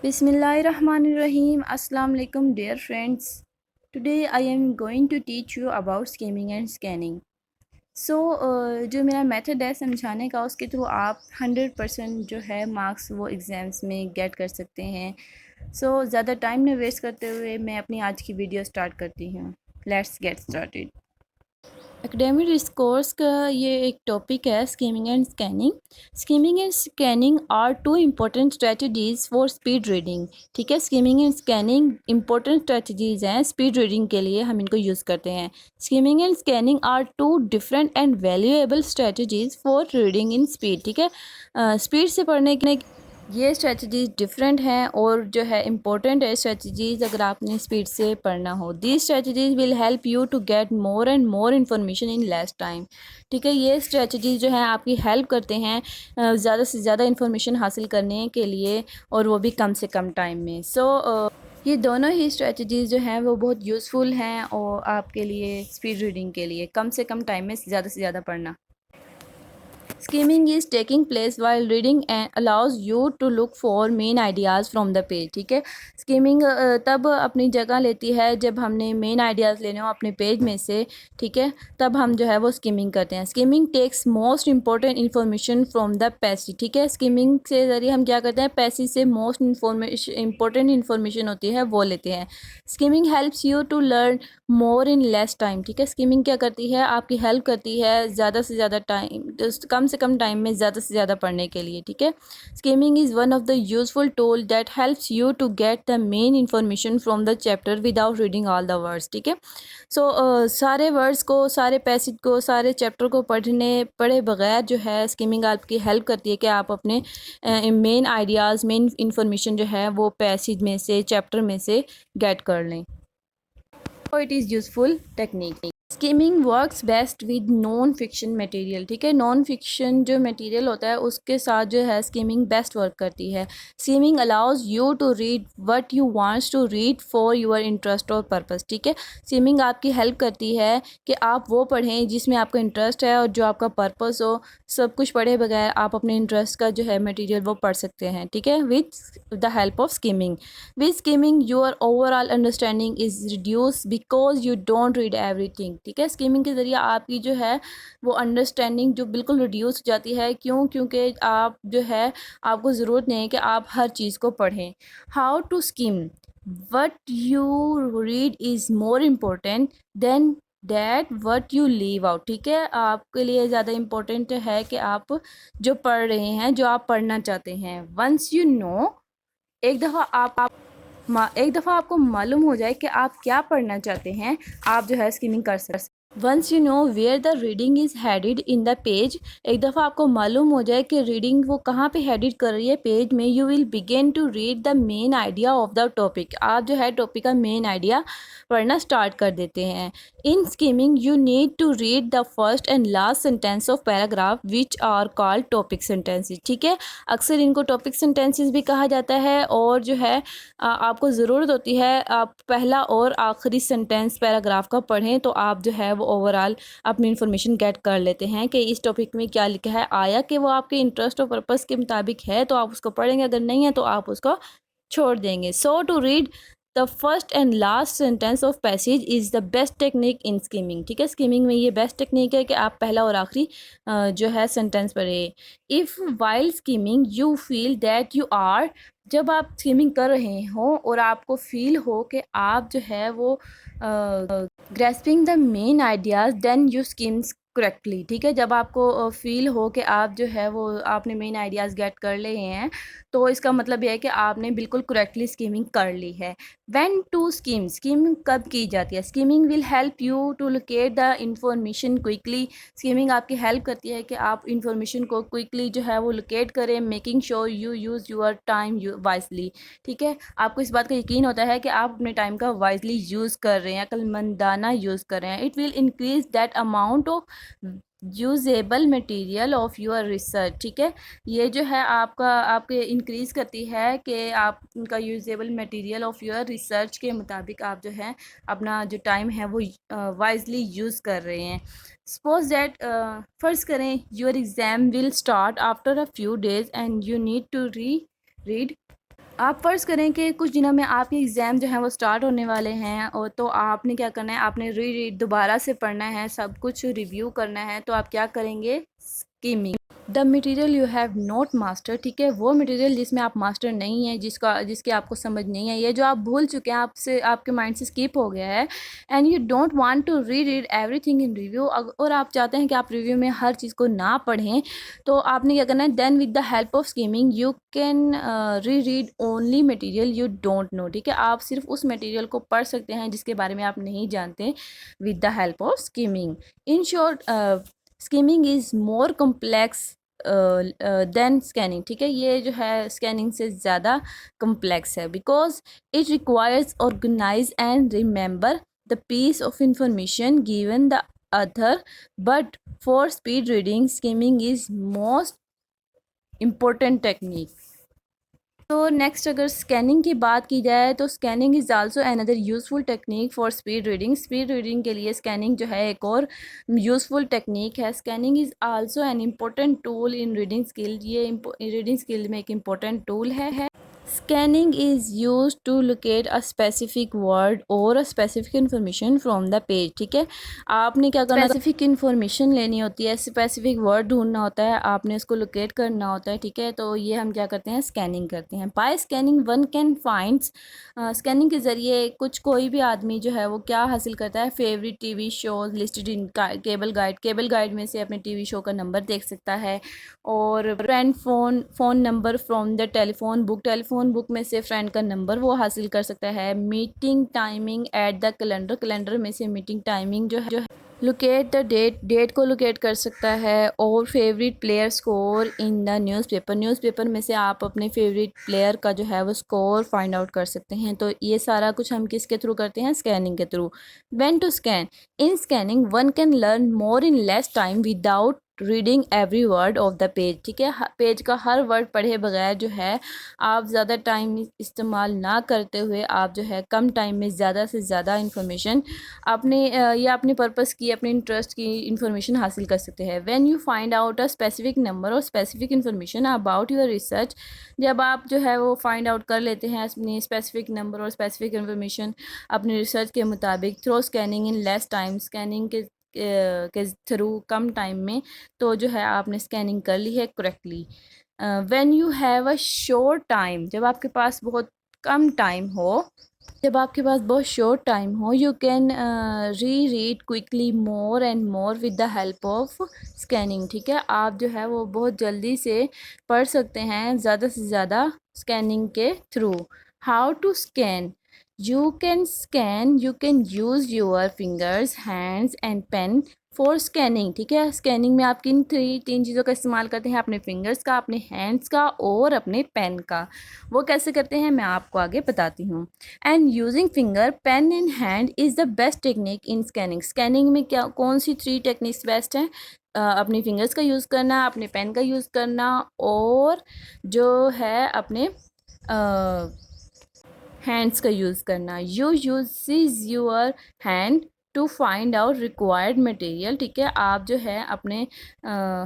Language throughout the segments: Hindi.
Bismillahirrahmanirrahim. Assalamu alaikum dear friends. Today I am going to teach you about skimming and scanning. So जो मेरा मेथड है समझाने का उसके थ्रू आप 100% जो है मार्क्स वो एग्ज़ाम्स में गेट कर सकते हैं. ज़्यादा टाइम न वेस्ट करते हुए मैं अपनी आज की वीडियो स्टार्ट करती हूँ. Let's get started. Academic discourse का ये एक टॉपिक है skimming and scanning. Skimming and scanning are two important strategies for speed reading. ठीक है, skimming and scanning important strategies हैं स्पीड रीडिंग के लिए, हम इनको यूज़ करते हैं. Skimming and scanning are two different and valuable strategies for reading in speed. ठीक है, स्पीड से पढ़ने के ये स्ट्रेटजीज़ डिफरेंट हैं और जो है इम्पोर्टेंट है स्ट्रेटजीज़ अगर आपने स्पीड से पढ़ना हो. These strategies will help you to get more and more information in less time. ठीक है, ये स्ट्रेटजीज़ जो हैं आपकी हेल्प करते हैं ज़्यादा से ज़्यादा इन्फॉर्मेशन हासिल करने के लिए और वो भी कम से कम टाइम में. ये दोनों ही स्ट्रेटजीज़ जो हैं वो बहुत यूज़फुल हैं और आपके लिए स्पीड रीडिंग के लिए कम से कम टाइम में ज़्यादा से ज़्यादा पढ़ना. Skimming is taking place while reading and allows you to look for main ideas from the page. ठीक है, स्कीमिंग तब अपनी जगह लेती है जब हमने मेन आइडियाज़ लेने हो अपने पेज में से. ठीक है, तब हम जो है वो स्कीमिंग करते हैं. Skimming takes most important information from the passage. ठीक है, स्कीमिंग से ज़रिए हम क्या करते हैं, पैसेज से मोस्ट इंपॉर्टेंट इन्फॉर्मेशन होती है वो लेते हैं. Skimming helps you to learn more in less time. ठीक है, स्कीमिंग क्या करती है, आपकी हेल्प करती है ज़्यादा से ज़्यादा टाइम कम से कम टाइम में ज़्यादा से ज़्यादा पढ़ने के लिए. ठीक है, skimming is one of the useful tool that helps you to get the main information from the chapter without reading all the words. ठीक है, सारे वर्ड्स को, सारे पैसेज को, सारे चैप्टर को पढ़े बगैर जो है स्कीमिंग आपकी हेल्प करती है कि आप अपने मेन आइडियाज़, मेन इन्फॉर्मेशन जो है वो पैसेज में से, चैप्टर में से गेट कर लें. It is useful technique. Skimming works best with non fiction material. ठीक है, नॉन फिक्शन जो मटेरियल होता है उसके साथ जो है स्कीमिंग बेस्ट वर्क करती है. Skimming allows you to read what you wants to read for your interest और पर्पस. ठीक है, स्कीमिंग आपकी हेल्प करती है कि आप वो पढ़ें जिसमें आपका इंटरेस्ट है और जो आपका पर्पस हो. सब कुछ पढ़े बगैर आप अपने इंटरेस्ट का जो है मटेरियल वो पढ़ सकते हैं. ठीक है, with the help of skimming. With skimming your overall understanding is reduce because you don't read everything. ठीक है, स्कीमिंग के ज़रिए आपकी जो है वो अंडरस्टैंडिंग जो बिल्कुल रिड्यूस हो जाती है. क्योंकि आप जो है आपको ज़रूरत नहीं है कि आप हर चीज़ को पढ़ें. How to skim. What you read is more important than that what you leave out. ठीक है, आपके लिए ज़्यादा इम्पोर्टेंट है कि आप जो पढ़ रहे हैं, जो आप पढ़ना चाहते हैं. वंस यू नो, एक दफ़ा आपको मालूम हो जाए कि आप क्या पढ़ना चाहते हैं, आप जो है स्कीमिंग कर सकते हैं. Once you know where the reading is headed in the page, एक दफ़ा आपको मालूम हो जाए कि रीडिंग वो कहाँ पे हेडेड कर रही है पेज में, you will begin to read the main idea of the topic. आप जो है टॉपिक का मेन आइडिया पढ़ना स्टार्ट कर देते हैं. In skimming you need to read the first and last sentence of paragraph which are called topic sentences. ठीक है, अक्सर इनको टॉपिक सेंटेंसेस भी कहा जाता है और जो है आपको ज़रूरत होती है आप पहला और आखिरी सेंटेंस पैराग्राफ का पढ़ें तो आप जो है वो ओवरऑल अपनी इन्फॉर्मेशन गेट कर लेते हैं कि इस टॉपिक में क्या लिखा है. आया कि वो आपके इंटरेस्ट और पर्पस के मुताबिक है तो आप उसको पढ़ेंगे, अगर नहीं है तो आप उसको छोड़ देंगे. So to read the first and last sentence of passage is the best technique in skimming. ठीक है, स्कीमिंग में ये बेस्ट टेक्निक है कि आप पहला और आखिरी जो है सेंटेंस पढ़ें. If while skimming you feel that you are, जब आप स्कीमिंग कर रहे हो और आपको फील हो कि आप जो है वो grasping the main ideas then you skims correctly. ठीक है, जब आपको फील हो कि आप जो है वो आपने मेन आइडियाज़ गेट कर लिए हैं तो इसका मतलब यह है कि आपने बिल्कुल करेक्टली स्कीमिंग कर ली है. व्हेन टू स्कीम, स्कीमिंग कब की जाती है. Skimming will help you to locate the information quickly. Skimming आपकी हेल्प करती है कि आप इंफॉर्मेशन को क्विकली जो है वो लोकेट करें, making sure you use your time wisely. ठीक है, आपको इस बात का यकीन होता है कि आप अपने टाइम का वाइजली यूज़ कर रहे हैं, अक्लमंदाना यूज़ कर रहे हैं. It will increase that amount of usable material of your research. ठीक है, ये जो है आपके इंक्रीज़ करती है कि आप उनका usable material of your research के मुताबिक आप जो है अपना जो टाइम है वो वाइजली यूज़ कर रहे हैं. सपोज दैट फ़र्ज़ करें your exam will start after a few days and you need to read आप फ़र्ज़ करें कि कुछ दिनों में आपके एग्ज़ाम जो हैं वो स्टार्ट होने वाले हैं, और तो आपने क्या करना है, आपने रीड दोबारा से पढ़ना है, सब कुछ रिव्यू करना है। तो आप क्या करेंगे, skimming. The material you have not master, ठीक है, वो मटेरियल जिसमें आप मास्टर नहीं है, जिसकी आपको समझ नहीं है, ये जो आप भूल चुके हैं, आपसे आपके माइंड से स्किप हो गया है, and you don't want to read it everything in review, और आप चाहते हैं कि आप रिव्यू में हर चीज़ को ना पढ़ें, तो आपने क्या करना है, then with the help of skimming you can reread only material you don't know, ठीक है, आप सिर्फ उस मटेरियल को पढ़ सकते हैं जिसके बारे में आप नहीं जानते, with the help of skimming. In short, skimming is more complex than scanning, ठीक है, ये जो है स्कैनिंग से ज़्यादा कम्प्लेक्स है, because it requires organize and remember the piece of information given the other, but for speed reading skimming is most important technique. तो नेक्स्ट अगर स्कैनिंग की बात की जाए तो scanning is also another useful technique for speed reading. Speed reading के लिए स्कैनिंग जो है एक और यूज़फुल टेक्निक है। Scanning is also an important tool in reading skill, ये रीडिंग स्किल में एक इम्पोर्टेंट टूल है। Scanning is used to locate a specific word or a specific information from the page, ठीक है, आपने क्या करना, स्पेसिफिक इन्फॉर्मेशन लेनी होती है, स्पेसिफिक वर्ड ढूंढना होता है, आपने उसको लोकेट करना होता है, ठीक है, तो ये हम क्या करते हैं, स्कैनिंग करते हैं। By scanning one can finds, scanning के ज़रिए कोई भी आदमी जो है वो क्या हासिल करता है, favourite TV shows listed in cable guide में से अपने टीवी शो का नंबर देख सकता है, और friend phone number from the telephone book में से फ्रेंड का नंबर वो हासिल कर सकता है। Meeting timing at the calendar में से मीटिंग टाइमिंग जो है लोकेट द डेट को लोकेट कर सकता है, और favourite player score in the newspaper में से आप अपने फेवरेट प्लेयर का जो है वो स्कोर फाइंड आउट कर सकते हैं। तो ये सारा कुछ हम किसके थ्रू करते हैं, स्कैनिंग के through. When to scan, in scanning one can learn more in less time without reading every word of the page, ठीक है, पेज का हर वर्ड पढ़े बगैर जो है आप ज़्यादा टाइम इस्तेमाल ना करते हुए आप जो है कम टाइम में ज़्यादा से ज़्यादा इन्फॉर्मेशन अपने या अपने पर्पस की, अपने इंटरेस्ट की इन्फॉर्मेशन हासिल कर सकते हैं। When you find out a specific number और specific information about your research, जब आप जो है वो फाइंड आउट कर लेते हैं अपनी स्पेसिफिक नंबर और स्पेसिफिक इन्फॉर्मेशन अपनी रिसर्च के मुताबिक थ्रू स्कैनिंग इन लेस टाइम, स्कैनिंग के थ्रू कम टाइम में, तो जो है आपने स्कैनिंग कर ली है correctly. When you have a short time, जब आपके पास बहुत कम टाइम हो, जब आपके पास बहुत शॉर्ट टाइम हो, यू कैन री read quickly more and more with the help of scanning, ठीक है, आप जो है वो बहुत जल्दी से पढ़ सकते हैं ज़्यादा से ज़्यादा स्कैनिंग के through. How to scan, you can use your fingers, hands and pen for scanning, ठीक है, स्कैनिंग में आप तीन चीज़ों का इस्तेमाल करते हैं, अपने फिंगर्स का, अपने हैंड्स का और अपने पेन का। वो कैसे करते हैं मैं आपको आगे बताती हूँ। And using finger, pen and hand is the best technique in scanning. Scanning में क्या कौन सी 3 टेक्निक्स बेस्ट हैं, अपनी फिंगर्स का यूज़ करना, अपने पेन का यूज़ करना, और जो है अपने हैंड्स का यूज़ करना। You use your hand to find out required material, ठीक है, आप जो है अपने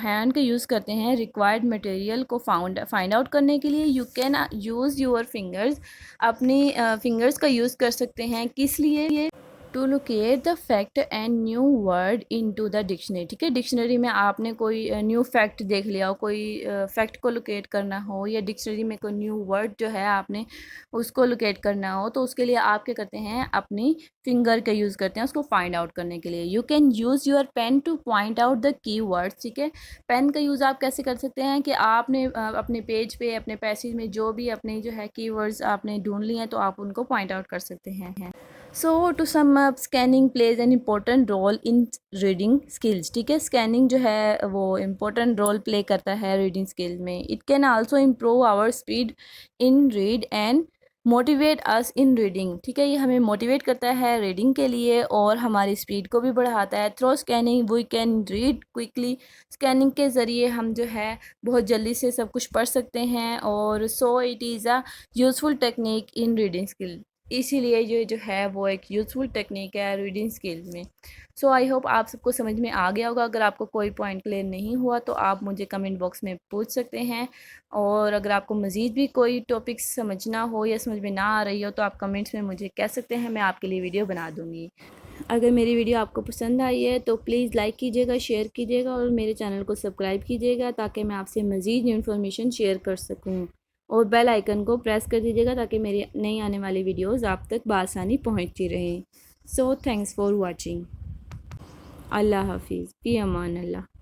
हैंड का यूज़ करते हैं रिक्वायर्ड मटेरियल को फाइंड आउट करने के लिए। You can use your fingers, अपनी फिंगर्स का यूज़ कर सकते हैं, किस लिए, to locate the fact and new word into the dictionary, ठीक है, डिक्शनरी में आपने कोई न्यू फैक्ट देख लिया हो, कोई फैक्ट को लोकेट करना हो, या डिक्शनरी में कोई न्यू वर्ड जो है आपने उसको लोकेट करना हो, तो उसके लिए आप क्या करते हैं, अपनी फिंगर का यूज़ करते हैं उसको फाइंड आउट करने के लिए। You can use your pen to point out the key words, ठीक है, पेन का यूज़ आप कैसे कर सकते हैं कि आपने अपने पेज पे, अपने पैसेज में जो भी अपने जो है की वर्ड्स आपने ढूंढ लिए हैं, तो आप उनको पॉइंट आउट कर सकते हैं। So to sum up, scanning plays an important role in reading skills, ठीक है, स्कैनिंग जो है वो इम्पोर्टेंट रोल प्ले करता है रीडिंग स्किल में। It can also improve our speed in read and motivate us in reading, ठीक है, ये हमें मोटिवेट करता है रीडिंग के लिए और हमारी स्पीड को भी बढ़ाता है। Through scanning we can read quickly, scanning के ज़रिए हम जो है बहुत जल्दी से सब कुछ पढ़ सकते हैं, और so it is a useful technique in reading skill. इसीलिए ये जो है वो एक यूज़फुल टेक्निक है रीडिंग स्किल में। सो आई होप आप सबको समझ में आ गया होगा। अगर आपको कोई पॉइंट क्लियर नहीं हुआ तो आप मुझे कमेंट बॉक्स में पूछ सकते हैं, और अगर आपको मज़ीद भी कोई टॉपिक समझना हो या समझ में ना आ रही हो तो आप कमेंट्स में मुझे कह सकते हैं, मैं आपके लिए वीडियो बना दूँगी। अगर मेरी वीडियो आपको पसंद आई है तो प्लीज़ लाइक कीजिएगा, शेयर कीजिएगा और मेरे चैनल को सब्सक्राइब कीजिएगा ताकि मैं आपसे मज़ीद इन्फॉर्मेशन शेयर कर सकूं, और बेल आइकन को प्रेस कर दीजिएगा ताकि मेरी नई आने वाली वीडियोस आप तक बआसानी पहुंचती रहें। So thanks for watching. अल्लाह हाफिज़, फ़ी अमान अल्लाह।